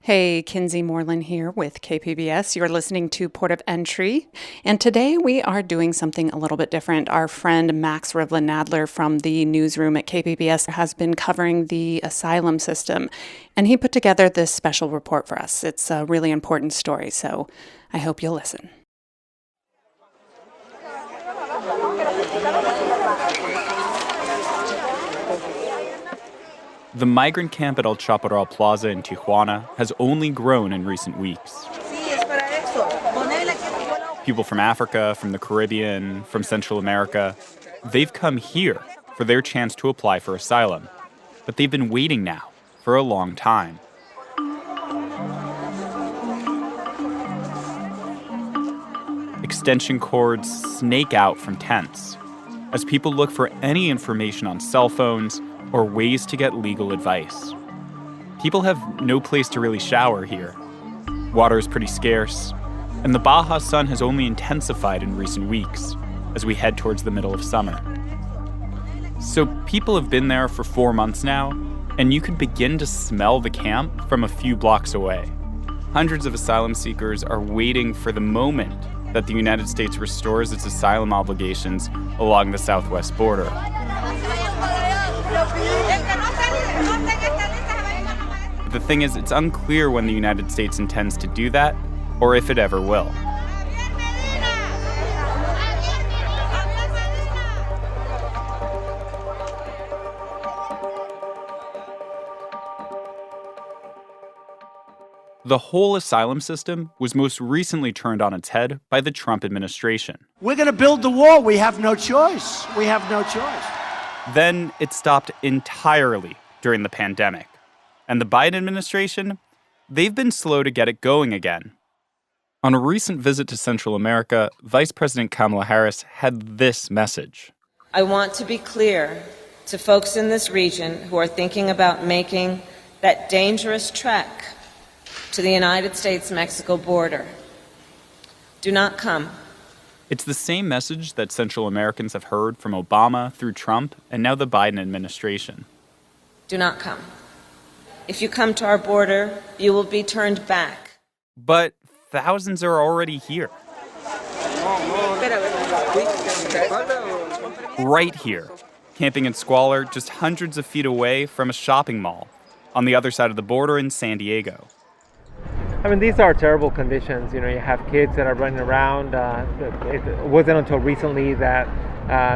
Hey, Kinsey Moreland here with KPBS. You're listening to Port of Entry, and today we are doing something a little bit different. Our friend Max Rivlin-Nadler from the newsroom at KPBS has been covering the asylum system, and he put together this special report for us. It's a really important story, so I hope you'll listen. The migrant camp at El Chaparral Plaza in Tijuana has only grown in recent weeks. People from Africa, from the Caribbean, from Central America, they've come here for their chance to apply for asylum. But they've been waiting now for a long time. Extension cords snake out from tents as people look for any information on cell phones or ways to get legal advice. People have no place to really shower here. Water is pretty scarce, and the Baja sun has only intensified in recent weeks as we head towards the middle of summer. So people have been there for 4 months now, and you could begin to smell the camp from a few blocks away. Hundreds of asylum seekers are waiting for the moment that the United States restores its asylum obligations along the southwest border. The thing is, it's unclear when the United States intends to do that, or if it ever will. The whole asylum system was most recently turned on its head by the Trump administration. We're going to build the wall. We have no choice. We have no choice. Then it stopped entirely during the pandemic. And the Biden administration, they've been slow to get it going again. On a recent visit to Central America, Vice President Kamala Harris had this message. I want to be clear to folks in this region who are thinking about making that dangerous trek to the United States-Mexico border. Do not come. It's the same message that Central Americans have heard from Obama through Trump and now the Biden administration. Do not come. If you come to our border, you will be turned back. But thousands are already here. Right here, camping in squalor just hundreds of feet away from a shopping mall on the other side of the border in San Diego. I mean, these are terrible conditions. You know, you have kids that are running around. It wasn't until recently that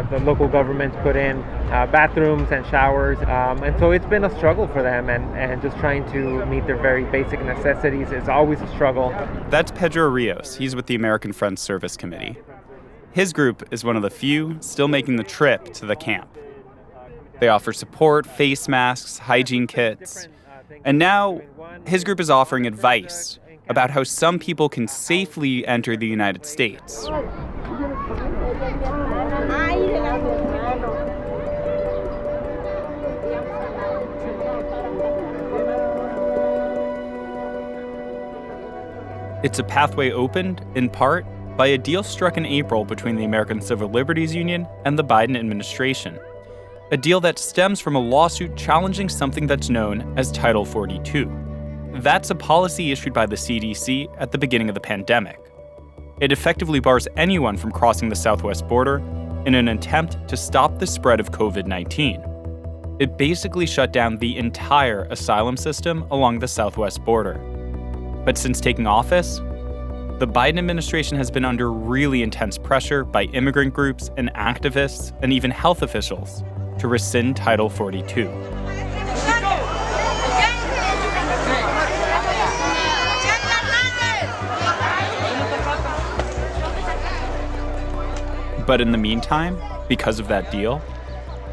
the local government put in bathrooms and showers. And so it's been a struggle for them, and just trying to meet their very basic necessities is always a struggle. That's Pedro Rios. He's with the American Friends Service Committee. His group is one of the few still making the trip to the camp. They offer support, face masks, hygiene kits. And now his group is offering advice about how some people can safely enter the United States. It's a pathway opened, in part, by a deal struck in April between the American Civil Liberties Union and the Biden administration. A deal that stems from a lawsuit challenging something that's known as Title 42. That's a policy issued by the CDC at the beginning of the pandemic. It effectively bars anyone from crossing the southwest border in an attempt to stop the spread of COVID-19. It basically shut down the entire asylum system along the southwest border. But since taking office, the Biden administration has been under really intense pressure by immigrant groups and activists and even health officials to rescind Title 42. But in the meantime, because of that deal,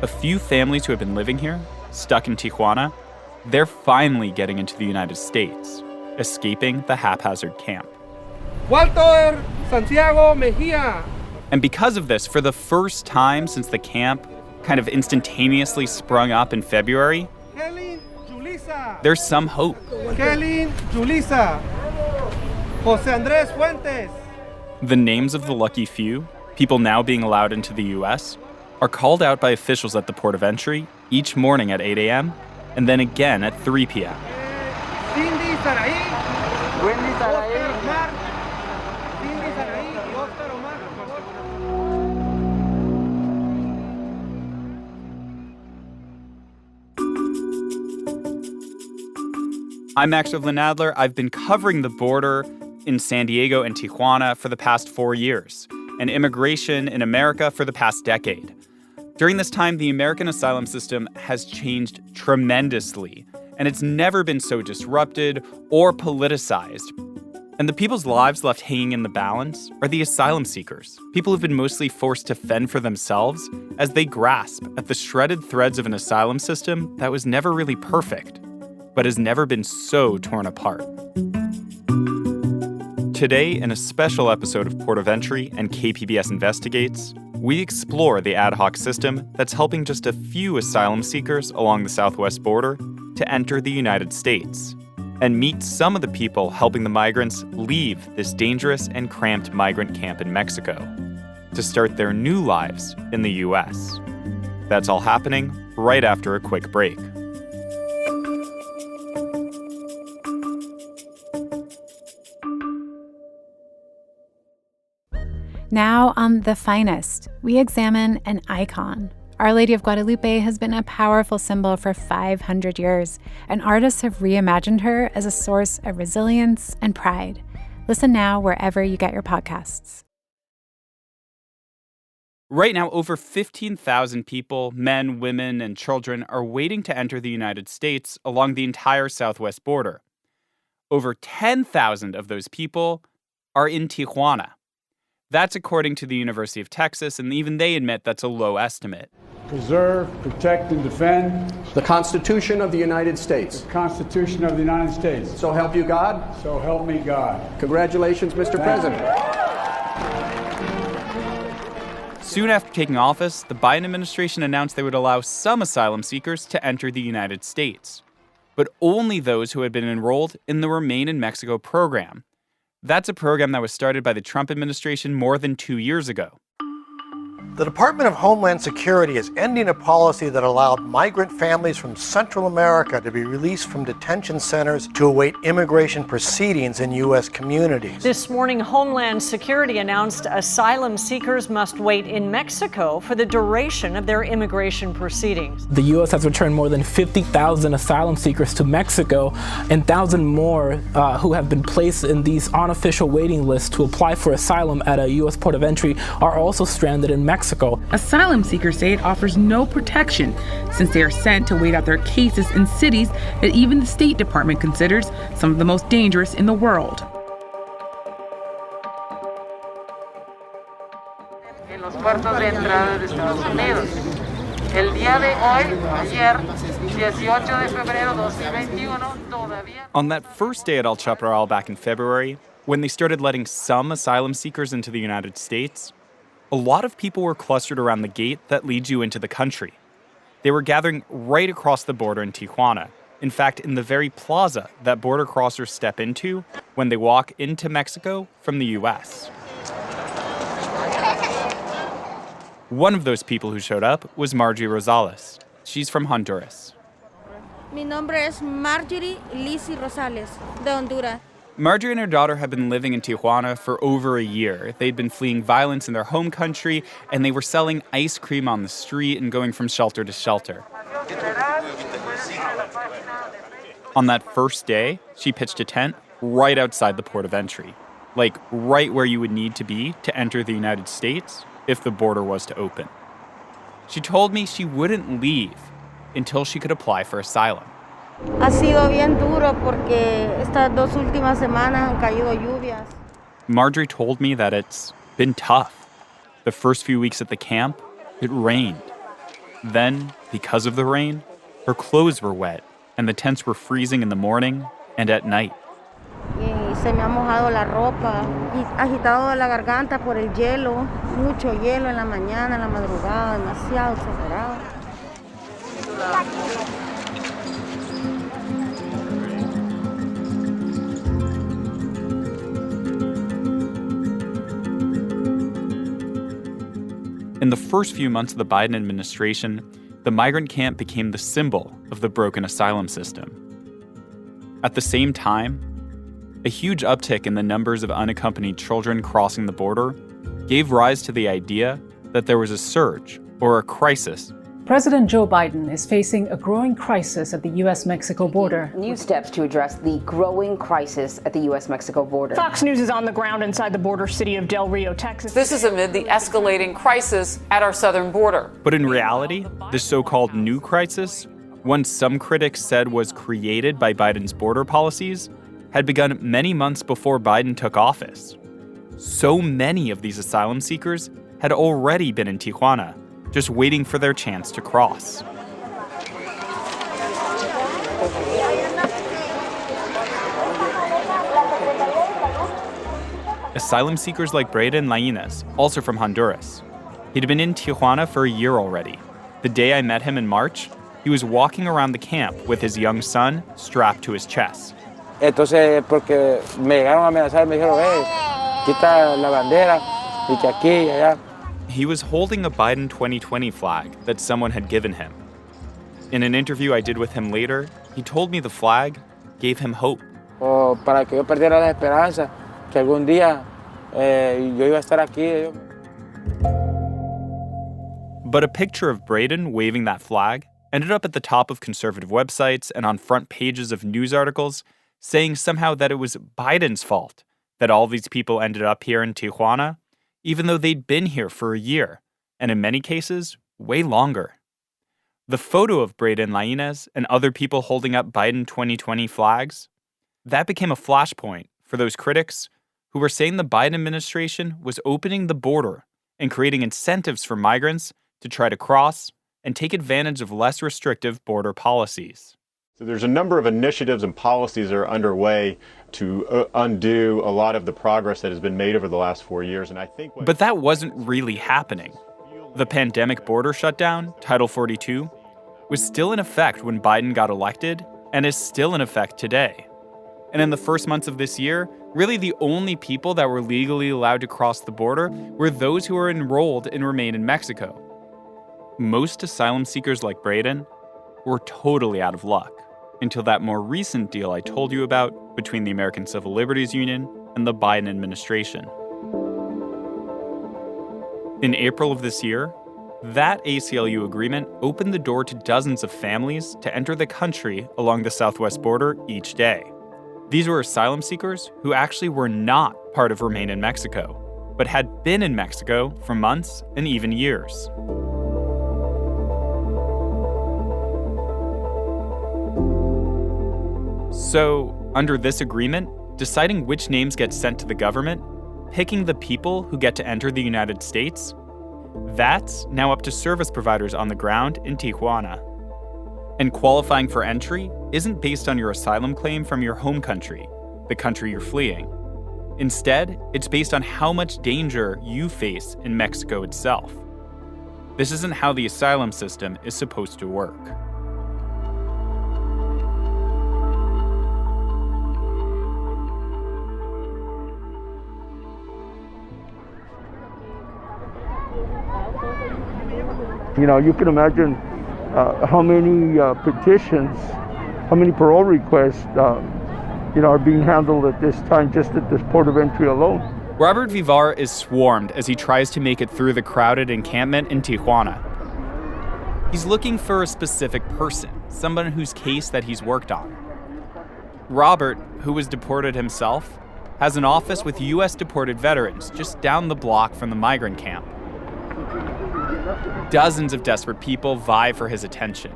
a few families who have been living here, stuck in Tijuana, they're finally getting into the United States, escaping the haphazard camp. Walter Santiago Mejia. And because of this, for the first time since the camp kind of instantaneously sprung up in February, there's some hope. Kelly, Julissa, Jose Andres Fuentes. The names of the lucky few, people now being allowed into the U.S., are called out by officials at the port of entry each morning at 8 a.m. and then again at 3 p.m. Cindy Saraí, Oscar Omar, Cindy Saraí y Oscar Omar, por favor. I'm Max Rivlin-Nadler. I've been covering the border in San Diego and Tijuana for the past 4 years, and immigration in America for the past decade. During this time, the American asylum system has changed tremendously, and it's never been so disrupted or politicized. And the people's lives left hanging in the balance are the asylum seekers, people who've been mostly forced to fend for themselves as they grasp at the shredded threads of an asylum system that was never really perfect, but has never been so torn apart. Today, in a special episode of Port of Entry and KPBS Investigates, we explore the ad hoc system that's helping just a few asylum seekers along the southwest border to enter the United States, and meet some of the people helping the migrants leave this dangerous and cramped migrant camp in Mexico to start their new lives in the U.S. That's all happening right after a quick break. Now on The Finest, we examine an icon. Our Lady of Guadalupe has been a powerful symbol for 500 years, and artists have reimagined her as a source of resilience and pride. Listen now wherever you get your podcasts. Right now, over 15,000 people, men, women, and children, are waiting to enter the United States along the entire southwest border. Over 10,000 of those people are in Tijuana. That's according to the University of Texas, and even they admit that's a low estimate. Preserve, protect, and defend the Constitution of the United States. the Constitution of the United States. So help you God. So help me God. Congratulations, Mr. President. Soon after taking office, the Biden administration announced they would allow some asylum seekers to enter the United States, but only those who had been enrolled in the Remain in Mexico program. That's a program that was started by the Trump administration more than 2 years ago. The Department of Homeland Security is ending a policy that allowed migrant families from Central America to be released from detention centers to await immigration proceedings in U.S. communities. This morning, Homeland Security announced asylum seekers must wait in Mexico for the duration of their immigration proceedings. The U.S. has returned more than 50,000 asylum seekers to Mexico, and 1,000 more who have been placed in these unofficial waiting lists to apply for asylum at a U.S. port of entry are also stranded in Mexico. Asylum seekers say it offers no protection since they are sent to wait out their cases in cities that even the State Department considers some of the most dangerous in the world. En los puertos de entrada de Estados Unidos. El día de hoy, ayer, 18 de febrero 2021, todavía. On that first day at El Chaparral back in February, when they started letting some asylum seekers into the United States, a lot of people were clustered around the gate that leads you into the country. They were gathering right across the border in Tijuana. In fact, in the very plaza that border crossers step into when they walk into Mexico from the U.S. One of those people who showed up was Marjorie Rosales. She's from Honduras. Mi nombre es Marjorie Lisi Rosales, de Honduras. Marjorie and her daughter have been living in Tijuana for over a year. They'd been fleeing violence in their home country, and they were selling ice cream on the street and going from shelter to shelter. On that first day, she pitched a tent right outside the port of entry, like right where you would need to be to enter the United States if the border was to open. She told me she wouldn't leave until she could apply for asylum. Ha sido bien duro porque estas 2 últimas semanas han caído lluvias. Marjorie told me that it's been tough. The first few weeks at the camp, it rained. Then, because of the rain, her clothes were wet, and the tents were freezing in the morning and at night. Y se me ha mojado la ropa y agitado la garganta por el hielo, mucho hielo en la mañana, en la madrugada, demasiado exagerado. In the first few months of the Biden administration, the migrant camp became the symbol of the broken asylum system. At the same time, a huge uptick in the numbers of unaccompanied children crossing the border gave rise to the idea that there was a surge or a crisis. President Joe Biden is facing a growing crisis at the U.S.-Mexico border. New steps to address the growing crisis at the U.S.-Mexico border. Fox News is on the ground inside the border city of Del Rio, Texas. This is amid the escalating crisis at our southern border. But in reality, this so-called new crisis, one some critics said was created by Biden's border policies, had begun many months before Biden took office. So many of these asylum seekers had already been in Tijuana, just waiting for their chance to cross. Asylum seekers like Braden Lainez, also from Honduras. He'd been in Tijuana for a year already. The day I met him in March, he was walking around the camp with his young son strapped to his chest. Entonces, porque me llegaron a amenazar, me dijeron, quita la bandera, y que aquí y allá. He was holding a Biden 2020 flag that someone had given him. In an interview I did with him later, he told me the flag gave him hope. Para que yo perdiera la esperanza, que algún día yo iba a estar aquí. But a picture of Braden waving that flag ended up at the top of conservative websites and on front pages of news articles saying somehow that it was Biden's fault that all these people ended up here in Tijuana, even though they'd been here for a year, and in many cases, way longer. The photo of Braden Lainez and other people holding up Biden 2020 flags, that became a flashpoint for those critics who were saying the Biden administration was opening the border and creating incentives for migrants to try to cross and take advantage of less restrictive border policies. So there's a number of initiatives and policies that are underway to undo a lot of the progress that has been made over the last 4 years. And I think But that wasn't really happening. The pandemic border shutdown, Title 42, was still in effect when Biden got elected and is still in effect today. And in the first months of this year, really the only people that were legally allowed to cross the border were those who were enrolled and remain in Mexico. Most asylum seekers like Braden were totally out of luck until that more recent deal I told you about between the American Civil Liberties Union and the Biden administration. In April of this year, that ACLU agreement opened the door to dozens of families to enter the country along the southwest border each day. These were asylum seekers who actually were not part of Remain in Mexico, but had been in Mexico for months and even years. So, under this agreement, deciding which names get sent to the government, picking the people who get to enter the United States, that's now up to service providers on the ground in Tijuana. And qualifying for entry isn't based on your asylum claim from your home country, the country you're fleeing. Instead, it's based on how much danger you face in Mexico itself. This isn't how the asylum system is supposed to work. You know, you can imagine how many petitions, how many parole requests, are being handled at this time, just at this port of entry alone. Robert Vivar is swarmed as he tries to make it through the crowded encampment in Tijuana. He's looking for a specific person, someone whose case that he's worked on. Robert, who was deported himself, has an office with U.S. deported veterans just down the block from the migrant camp. Dozens of desperate people vie for his attention,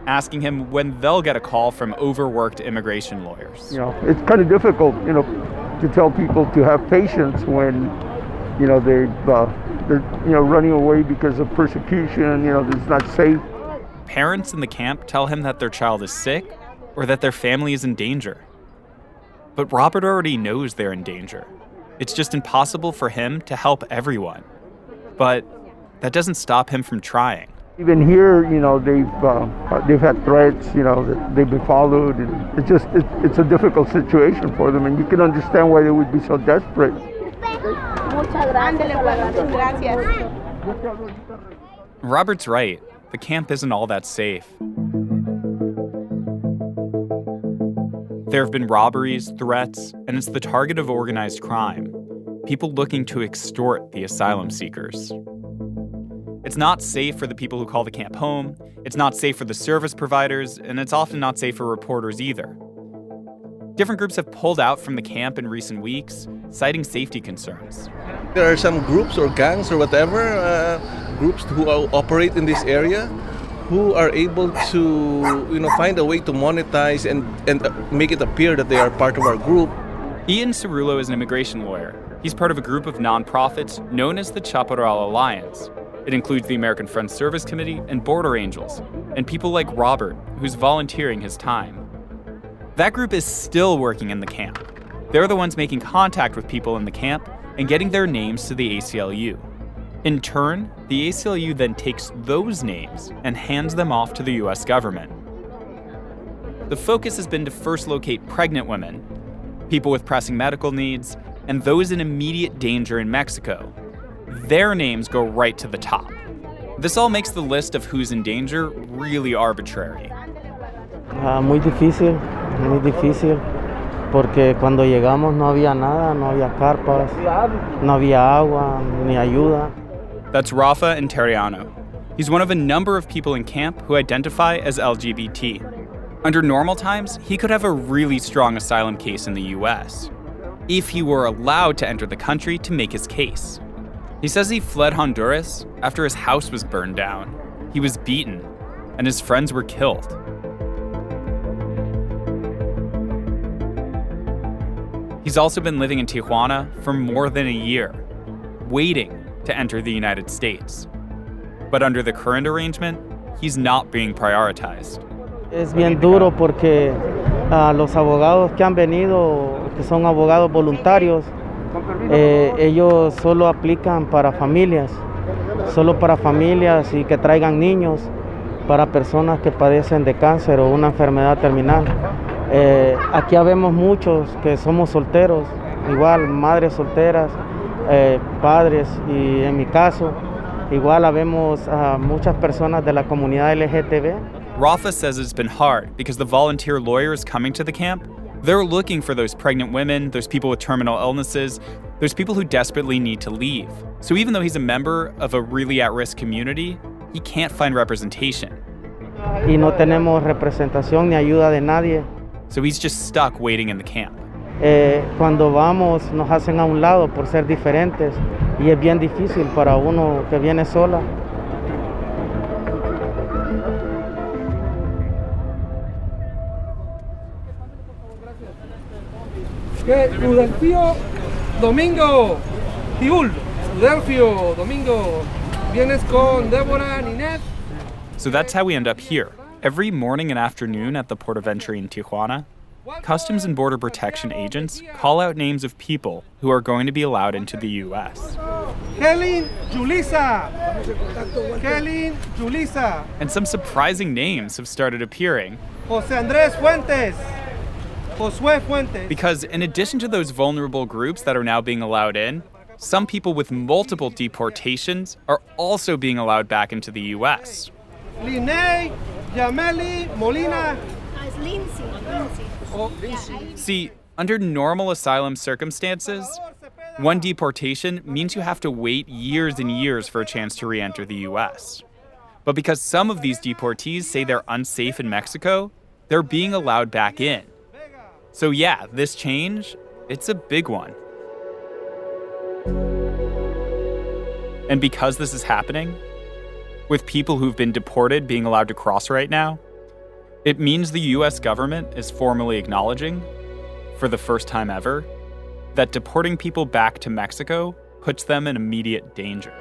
asking him when they'll get a call from overworked immigration lawyers. You know, it's kind of difficult, to tell people to have patience when, they're running away because of persecution, it's not safe. Parents in the camp tell him that their child is sick or that their family is in danger. But Robert already knows they're in danger. It's just impossible for him to help everyone. But that doesn't stop him from trying. Even here, they've had threats, that they've been followed. And it's a difficult situation for them, and you can understand why they would be so desperate. Robert's right. The camp isn't all that safe. There have been robberies, threats, and it's the target of organized crime. People looking to extort the asylum seekers. It's not safe for the people who call the camp home, it's not safe for the service providers, and it's often not safe for reporters either. Different groups have pulled out from the camp in recent weeks, citing safety concerns. There are some groups or gangs or whatever, groups who operate in this area, who are able to, find a way to monetize and make it appear that they are part of our group. Ian Cerullo is an immigration lawyer. He's part of a group of nonprofits known as the Chaparral Alliance. It includes the American Friends Service Committee and Border Angels, and people like Robert, who's volunteering his time. That group is still working in the camp. They're the ones making contact with people in the camp and getting their names to the ACLU. In turn, the ACLU then takes those names and hands them off to the US government. The focus has been to first locate pregnant women, people with pressing medical needs, and those in immediate danger in Mexico. Their names go right to the top. This all makes the list of who's in danger really arbitrary. Muy difícil, porque cuando llegamos no había nada, no había carpas, no había agua, ni ayuda. That's Rafa Interiano. He's one of a number of people in camp who identify as LGBT. Under normal times, he could have a really strong asylum case in the US, if he were allowed to enter the country to make his case. He says he fled Honduras after his house was burned down. He was beaten, and his friends were killed. He's also been living in Tijuana for more than a year, waiting to enter the United States. But under the current arrangement, he's not being prioritized. Es bien duro porque los abogados que han venido, que son abogados voluntarios, ellos solo aplican para familias y que traigan niños, para personas que padecen de cáncer o una enfermedad terminal. Aquí habemos muchos que somos solteros, igual madres solteras, padres, y en mi caso, igual habemos muchas personas de la comunidad LGTB. Rafa says it's been hard because the volunteer lawyers coming to the camp, they're looking for those pregnant women, those people with terminal illnesses, those people who desperately need to leave. So even though he's a member of a really at-risk community, he can't find representation. Y no tenemos representación ni ayuda de nadie. So he's just stuck waiting in the camp. Cuando vamos nos hacen a un lado por ser diferentes y es bien difícil para uno que viene sola. Udelfio Domingo, Tiul, Udelfio Domingo, vienes con Débora Ninette. So that's how we end up here. Every morning and afternoon at the port of entry in Tijuana, Customs and Border Protection agents call out names of people who are going to be allowed into the U.S. Helen Julissa. Helen Julissa. And some surprising names have started appearing. José Andrés Fuentes. Josué Fuentes. Because in addition to those vulnerable groups that are now being allowed in, some people with multiple deportations are also being allowed back into the U.S. Linnea Yameli Molina. Lindsay. See, under normal asylum circumstances, one deportation means you have to wait years and years for a chance to re-enter the U.S. But because some of these deportees say they're unsafe in Mexico, they're being allowed back in. So yeah, this change, it's a big one. And because this is happening, with people who've been deported being allowed to cross right now, it means the US government is formally acknowledging, for the first time ever, that deporting people back to Mexico puts them in immediate danger.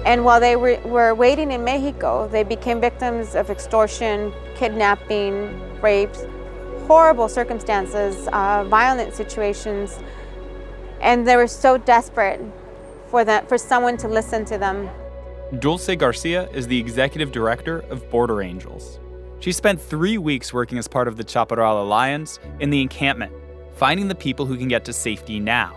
And while they were waiting in Mexico, they became victims of extortion, kidnapping, rapes, horrible circumstances, violent situations, and they were so desperate for someone to listen to them. Dulce Garcia is the executive director of Border Angels. She spent 3 weeks working as part of the Chaparral Alliance in the encampment, finding the people who can get to safety now.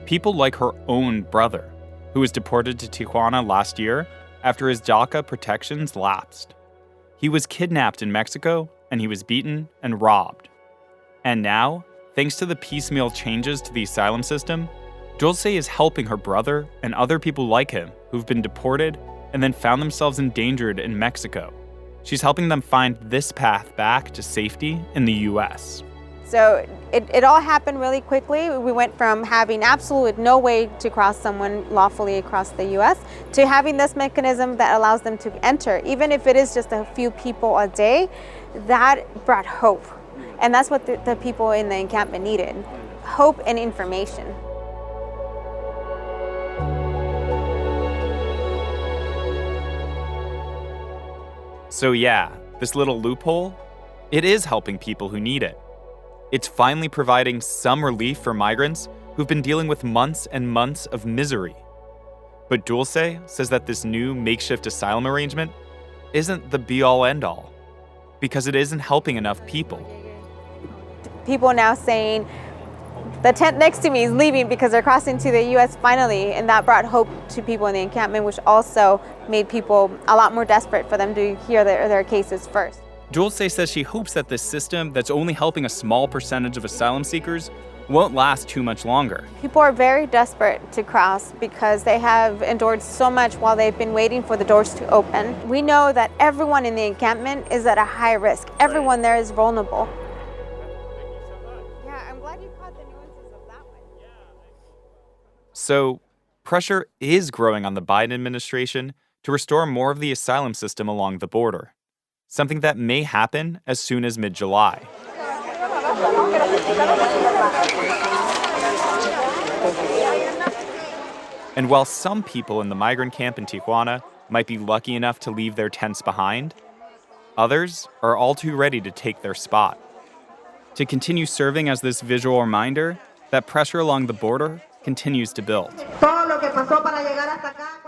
People like her own brother, who was deported to Tijuana last year after his DACA protections lapsed. He was kidnapped in Mexico and he was beaten and robbed. And now, thanks to the piecemeal changes to the asylum system, Dulce is helping her brother and other people like him who've been deported and then found themselves endangered in Mexico. She's helping them find this path back to safety in the U.S. So it all happened really quickly. We went from having absolute no way to cross someone lawfully across the U.S. to having this mechanism that allows them to enter. Even if it is just a few people a day, that brought hope. And that's what the people in the encampment needed, hope and information. So yeah, this little loophole, it is helping people who need it. It's finally providing some relief for migrants who've been dealing with months and months of misery. But Dulce says that this new makeshift asylum arrangement isn't the be-all end-all, because it isn't helping enough people. People now saying, the tent next to me is leaving because they're crossing to the U.S. finally, and that brought hope to people in the encampment, which also made people a lot more desperate for them to hear their cases first. Dulce says she hopes that this system that's only helping a small percentage of asylum seekers won't last too much longer. People are very desperate to cross because they have endured so much while they've been waiting for the doors to open. We know that everyone in the encampment is at a high risk. Everyone there is vulnerable. Yeah, I'm glad you caught the nuances of that one. So, pressure is growing on the Biden administration to restore more of the asylum system along the border, something that may happen as soon as mid-July. And while some people in the migrant camp in Tijuana might be lucky enough to leave their tents behind, others are all too ready to take their spot. To continue serving as this visual reminder that pressure along the border continues to build.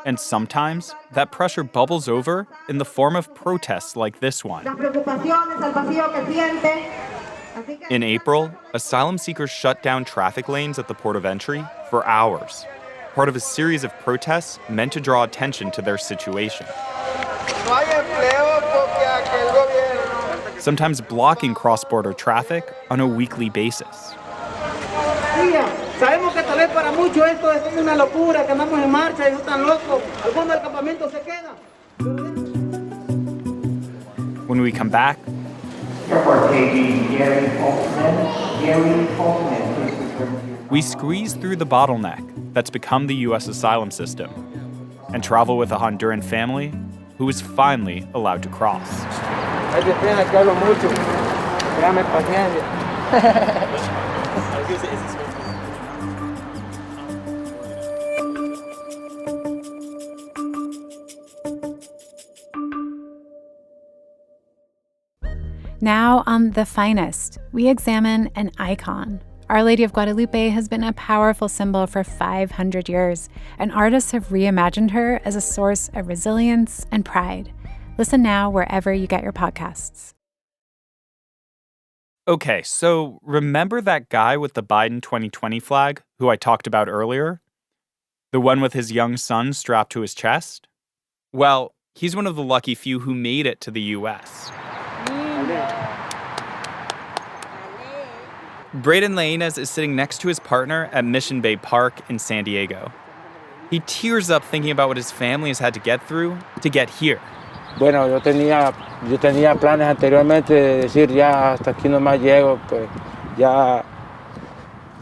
And sometimes that pressure bubbles over in the form of protests like this one. In April, asylum seekers shut down traffic lanes at the port of entry for hours, part of a series of protests meant to draw attention to their situation. Sometimes blocking cross-border traffic on a weekly basis. When we come back, we squeeze through the bottleneck that's become the U.S. asylum system and travel with a Honduran family who is finally allowed to cross. Now on The Finest, we examine an icon. Our Lady of Guadalupe has been a powerful symbol for 500 years, and artists have reimagined her as a source of resilience and pride. Listen now wherever you get your podcasts. Okay, so remember that guy with the Biden 2020 flag who I talked about earlier? The one with his young son strapped to his chest? Well, he's one of the lucky few who made it to the U.S. Braden Lainez is sitting next to his partner at Mission Bay Park in San Diego. He tears up thinking about what his family has had to get through to get here. Bueno, yo tenía planes anteriormente de decir ya hasta aquí nomás llego, pues ya.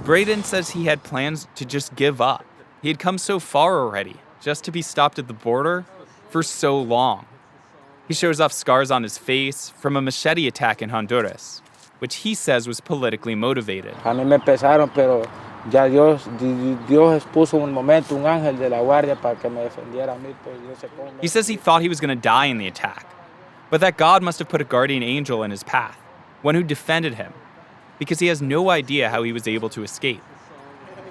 Braden says he had plans to just give up. He had come so far already, just to be stopped at the border for so long. He shows off scars on his face from a machete attack in Honduras, which he says was politically motivated. A mí me pesaron, pero ya Dios puso un momento, un ángel de la guardia para que me defendiera a mí. Pues yo sé cómo. He says he thought he was going to die in the attack, but that God must have put a guardian angel in his path, one who defended him, because he has no idea how he was able to escape.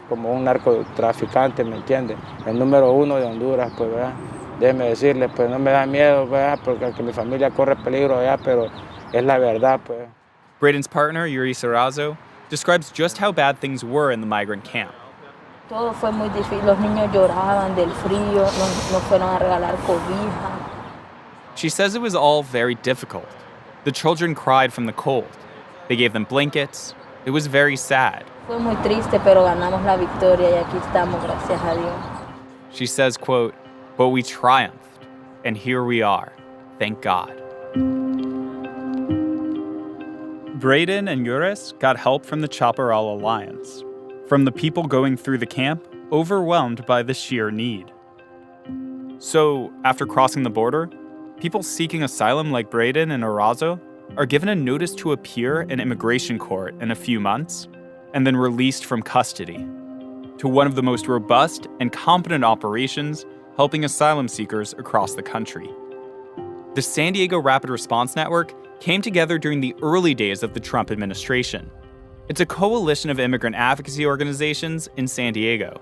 Como un narcotraficante, ¿me entiende? El número 1 de Honduras, pues, ¿verdad? Déjeme decirle, pues no me da miedo, ¿verdad? Porque mi familia corre peligro allá, pero es la verdad, pues. Braden's partner, Yuri Serrazo, describes just how bad things were in the migrant camp. Todo fue muy difícil. Los niños lloraban del frío, nos fueron a regalar cobija. She says it was all very difficult. The children cried from the cold. They gave them blankets. It was very sad. Fue muy triste, pero ganamos la victoria y aquí estamos, gracias a Dios. She says, quote, "But we triumphed, and here we are. Thank God." Braden and Yuris got help from the Chaparral Alliance, from the people going through the camp, overwhelmed by the sheer need. So, after crossing the border, people seeking asylum like Braden and Orazo are given a notice to appear in immigration court in a few months, and then released from custody to one of the most robust and competent operations helping asylum seekers across the country. The San Diego Rapid Response Network came together during the early days of the Trump administration. It's a coalition of immigrant advocacy organizations in San Diego.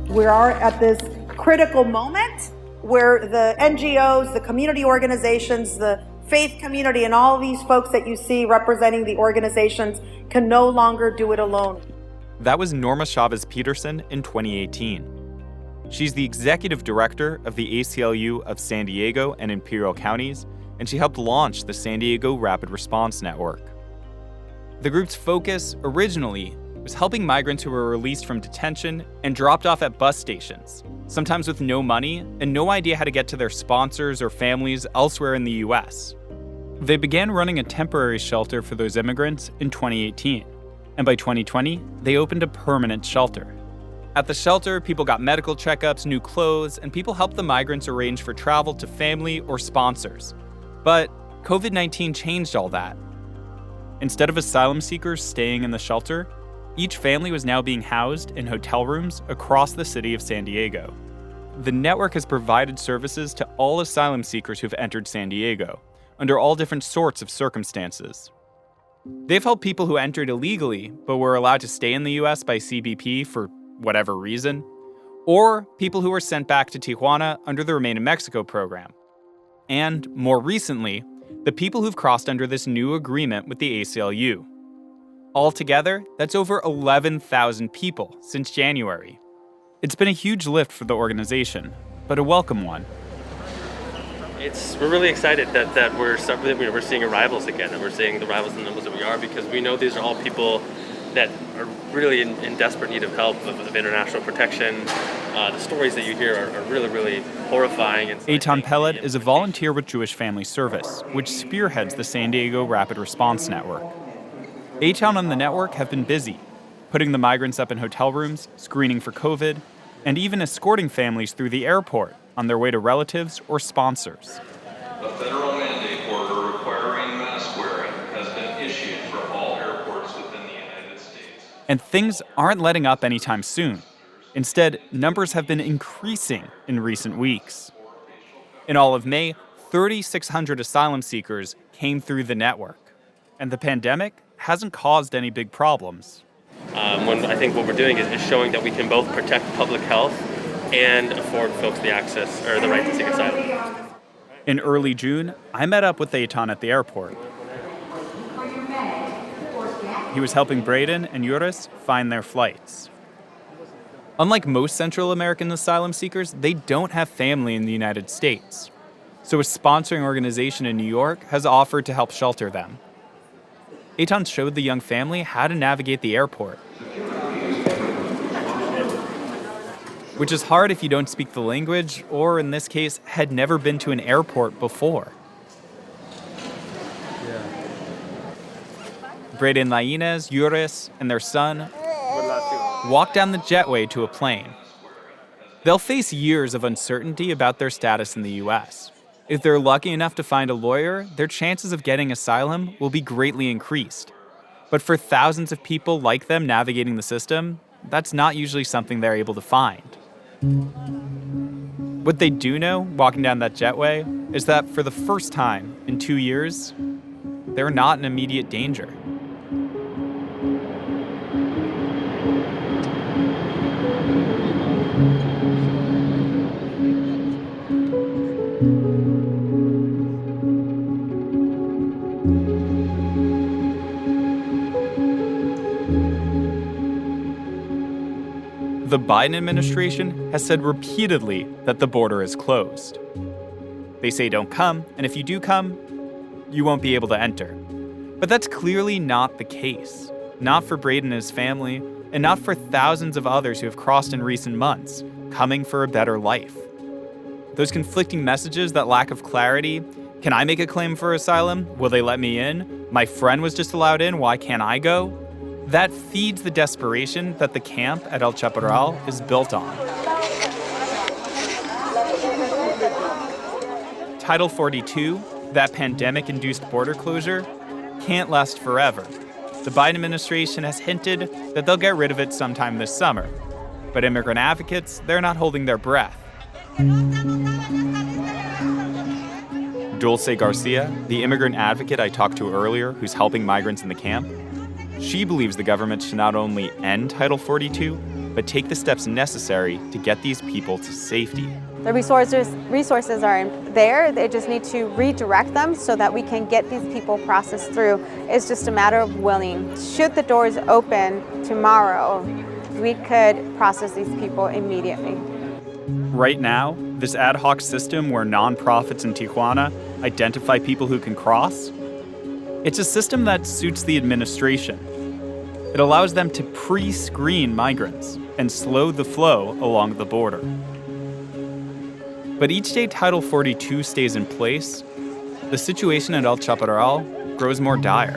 We are at this critical moment where the NGOs, the community organizations, the faith community, and all these folks that you see representing the organizations can no longer do it alone. That was Norma Chavez Peterson in 2018. She's the executive director of the ACLU of San Diego and Imperial counties, and she helped launch the San Diego Rapid Response Network. The group's focus, originally, was helping migrants who were released from detention and dropped off at bus stations, sometimes with no money and no idea how to get to their sponsors or families elsewhere in the US. They began running a temporary shelter for those immigrants in 2018, and by 2020, they opened a permanent shelter. At the shelter, people got medical checkups, new clothes, and people helped the migrants arrange for travel to family or sponsors. But COVID-19 changed all that. Instead of asylum seekers staying in the shelter, each family was now being housed in hotel rooms across the city of San Diego. The network has provided services to all asylum seekers who've entered San Diego, under all different sorts of circumstances. They've helped people who entered illegally but were allowed to stay in the US by CBP for whatever reason, or people who were sent back to Tijuana under the Remain in Mexico program. And, more recently, the people who've crossed under this new agreement with the ACLU. Altogether, that's over 11,000 people since January. It's been a huge lift for the organization, but a welcome one. We're really excited that we're seeing arrivals again, and we're seeing the arrivals in the numbers that we are, because we know these are all people that are really in desperate need of help, of international protection. The stories that you hear are really, really horrifying. Eitan Peled is a volunteer with Jewish Family Service, which spearheads the San Diego Rapid Response Network. Eitan and the network have been busy, putting the migrants up in hotel rooms, screening for COVID, and even escorting families through the airport on their way to relatives or sponsors. A federal mandate order requiring mask wearing has been issued for all airports within the United States. And things aren't letting up anytime soon. Instead, numbers have been increasing in recent weeks. In all of May, 3,600 asylum seekers came through the network, and the pandemic hasn't caused any big problems. I think what we're doing is showing that we can both protect public health and afford folks the access or the right to seek asylum. In early June, I met up with Eitan at the airport. He was helping Braden and Yuris find their flights. Unlike most Central American asylum seekers, they don't have family in the United States. So a sponsoring organization in New York has offered to help shelter them. Eitan showed the young family how to navigate the airport, which is hard if you don't speak the language or, in this case, had never been to an airport before. Braden Lainez, Yuris, and their son walk down the jetway to a plane. They'll face years of uncertainty about their status in the U.S. If they're lucky enough to find a lawyer, their chances of getting asylum will be greatly increased. But for thousands of people like them navigating the system, that's not usually something they're able to find. What they do know, walking down that jetway, is that for the first time in 2 years, they're not in immediate danger. The Biden administration has said repeatedly that the border is closed. They say don't come, and if you do come, you won't be able to enter. But that's clearly not the case. Not for Braden and his family, and not for thousands of others who have crossed in recent months, coming for a better life. Those conflicting messages, that lack of clarity, can I make a claim for asylum? Will they let me in? My friend was just allowed in, why can't I go? That feeds the desperation that the camp at El Chaparral is built on. Title 42, that pandemic-induced border closure, can't last forever. The Biden administration has hinted that they'll get rid of it sometime this summer. But immigrant advocates, they're not holding their breath. Dulce Garcia, the immigrant advocate I talked to earlier who's helping migrants in the camp, she believes the government should not only end Title 42, but take the steps necessary to get these people to safety. The resources are there. They just need to redirect them so that we can get these people processed through. It's just a matter of willing. Should the doors open tomorrow, we could process these people immediately. Right now, this ad hoc system where nonprofits in Tijuana identify people who can cross, it's a system that suits the administration. It allows them to pre-screen migrants and slow the flow along the border. But each day Title 42 stays in place, the situation at El Chaparral grows more dire.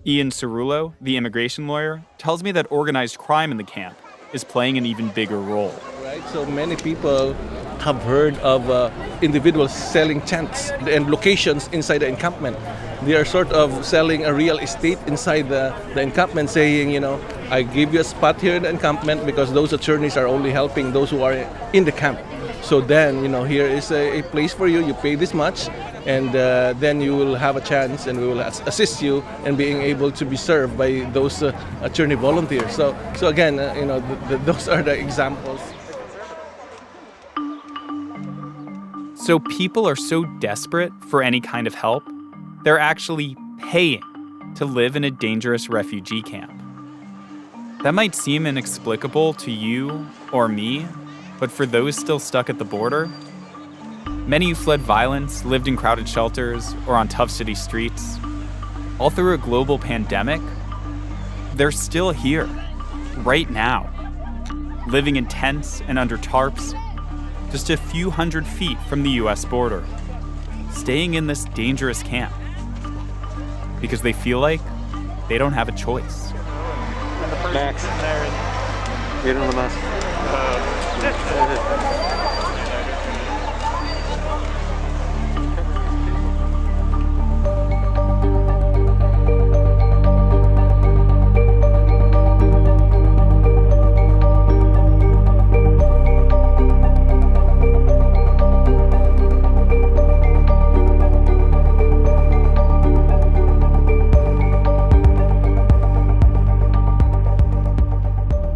Ian Cerullo, the immigration lawyer, tells me that organized crime in the camp is playing an even bigger role. Right, so many people have heard of individuals selling tents and locations inside the encampment. They are sort of selling a real estate inside the encampment, saying, you know, I give you a spot here in the encampment because those attorneys are only helping those who are in the camp. So then, you know, here is a place for you, you pay this much, and then you will have a chance and we will assist you in being able to be served by those attorney volunteers. So again, you know, those are the examples. So people are so desperate for any kind of help, they're actually paying to live in a dangerous refugee camp. That might seem inexplicable to you or me, but for those still stuck at the border, many who fled violence, lived in crowded shelters, or on tough city streets, all through a global pandemic, they're still here, right now, living in tents and under tarps, just a few hundred feet from the US border, staying in this dangerous camp, because they feel like they don't have a choice. Max, mira nomás.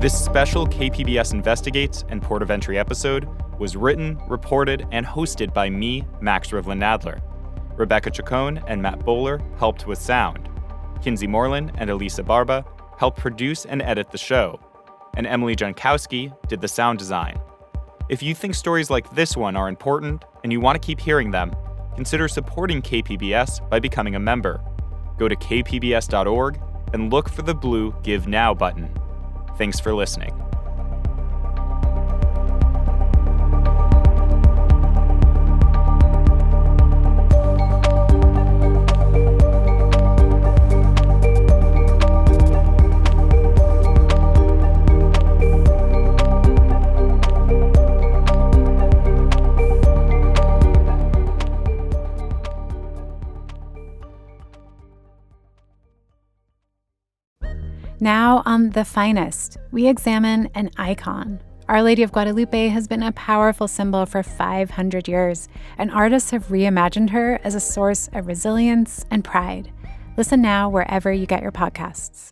This special KPBS Investigates and Port of Entry episode was written, reported, and hosted by me, Max Rivlin-Nadler. Rebecca Chacon and Matt Bowler helped with sound. Kinsey Moreland and Elisa Barba helped produce and edit the show. And Emily Jankowski did the sound design. If you think stories like this one are important and you want to keep hearing them, consider supporting KPBS by becoming a member. Go to kpbs.org and look for the blue Give Now button. Thanks for listening. Now on The Finest, we examine an icon. Our Lady of Guadalupe has been a powerful symbol for 500 years, and artists have reimagined her as a source of resilience and pride. Listen now wherever you get your podcasts.